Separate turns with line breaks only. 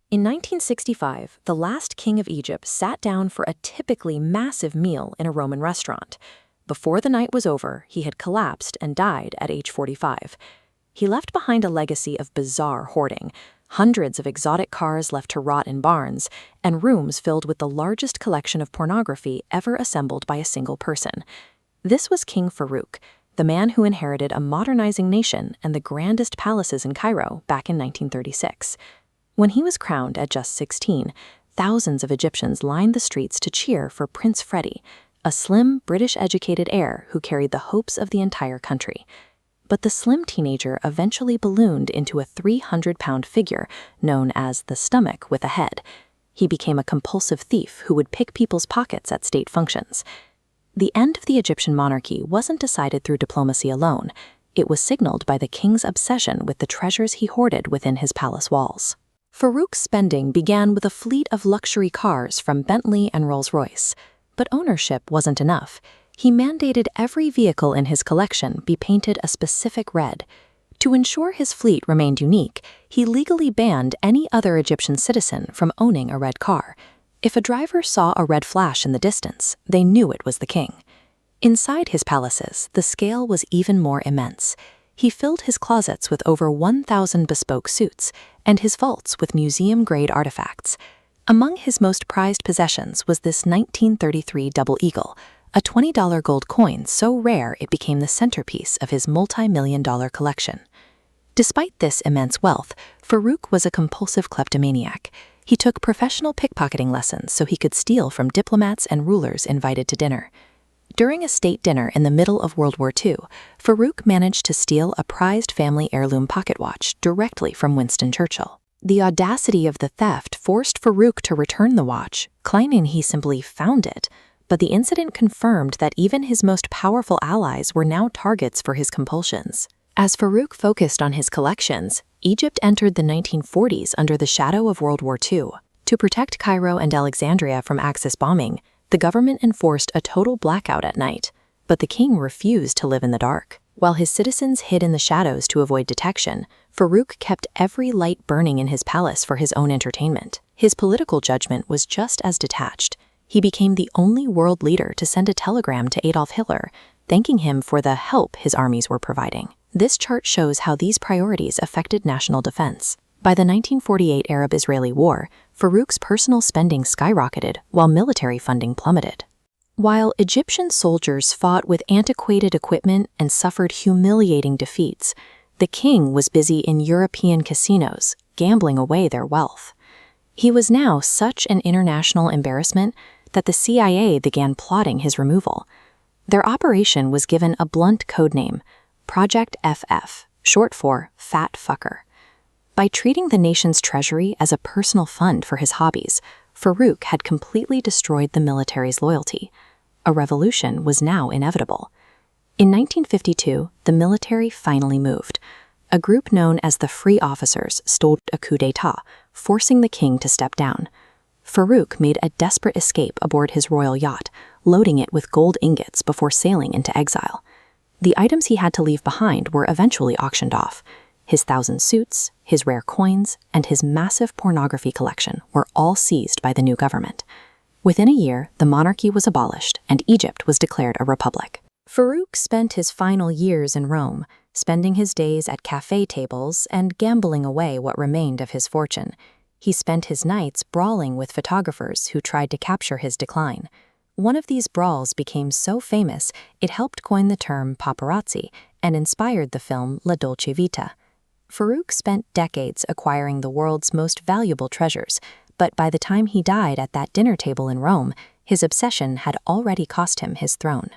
In 1965, the last king of Egypt sat down for a typically massive meal in a Roman restaurant. Before the night was over, he had collapsed and died at age 45. He left behind a legacy of bizarre hoarding, hundreds of exotic cars left to rot in barns, and rooms filled with the largest collection of pornography ever assembled by a single person. This was King Farouk, the man who inherited a modernizing nation and the grandest palaces in Cairo back in 1936. When he was crowned at just 16, thousands of Egyptians lined the streets to cheer for Prince Freddie, a slim, British-educated heir who carried the hopes of the entire country. But the slim teenager eventually ballooned into a 300-pound figure known as the stomach with a head. He became a compulsive thief who would pick people's pockets at state functions. The end of the Egyptian monarchy wasn't decided through diplomacy alone. It was signaled by the king's obsession with the treasures he hoarded within his palace walls. Farouk's spending began with a fleet of luxury cars from Bentley and Rolls-Royce. But ownership wasn't enough. He mandated every vehicle in his collection be painted a specific red. To ensure his fleet remained unique, he legally banned any other Egyptian citizen from owning a red car. If a driver saw a red flash in the distance, they knew it was the king. Inside his palaces, the scale was even more immense. He filled his closets with over 1,000 bespoke suits, and his vaults with museum-grade artifacts. Among his most prized possessions was this 1933 double eagle, a $20 gold coin so rare it became the centerpiece of his multi-million-dollar collection. Despite this immense wealth, Farouk was a compulsive kleptomaniac. He took professional pickpocketing lessons so he could steal from diplomats and rulers invited to dinner. During a state dinner in the middle of World War II, Farouk managed to steal a prized family heirloom pocket watch directly from Winston Churchill. The audacity of the theft forced Farouk to return the watch, claiming he simply found it. But the incident confirmed that even his most powerful allies were now targets for his compulsions. As Farouk focused on his collections, Egypt entered the 1940s under the shadow of World War II. To protect Cairo and Alexandria from Axis bombing, the government enforced a total blackout at night. But the king refused to live in the dark. While his citizens hid in the shadows to avoid detection, Farouk kept every light burning in his palace for his own entertainment. His political judgment was just as detached. He became the only world leader to send a telegram to Adolf Hitler, thanking him for the help his armies were providing. This chart shows how these priorities affected national defense. By the 1948 Arab-Israeli War, Farouk's personal spending skyrocketed while military funding plummeted. While Egyptian soldiers fought with antiquated equipment and suffered humiliating defeats, the king was busy in European casinos, gambling away their wealth. He was now such an international embarrassment that the CIA began plotting his removal. Their operation was given a blunt codename, Project FF, short for Fat Fucker. By treating the nation's treasury as a personal fund for his hobbies, Farouk had completely destroyed the military's loyalty. A revolution was now inevitable. In 1952, the military finally moved. A group known as the Free Officers staged a coup d'etat, forcing the king to step down. Farouk made a desperate escape aboard his royal yacht, loading it with gold ingots before sailing into exile. The items he had to leave behind were eventually auctioned off. His 1,000 suits, his rare coins, and his massive pornography collection were all seized by the new government. Within a year, the monarchy was abolished and Egypt was declared a republic. Farouk spent his final years in Rome, spending his days at cafe tables and gambling away what remained of his fortune. He spent his nights brawling with photographers who tried to capture his decline. One of these brawls became so famous, it helped coin the term paparazzi and inspired the film La Dolce Vita. Farouk spent decades acquiring the world's most valuable treasures, but by the time he died at that dinner table in Rome, his obsession had already cost him his throne.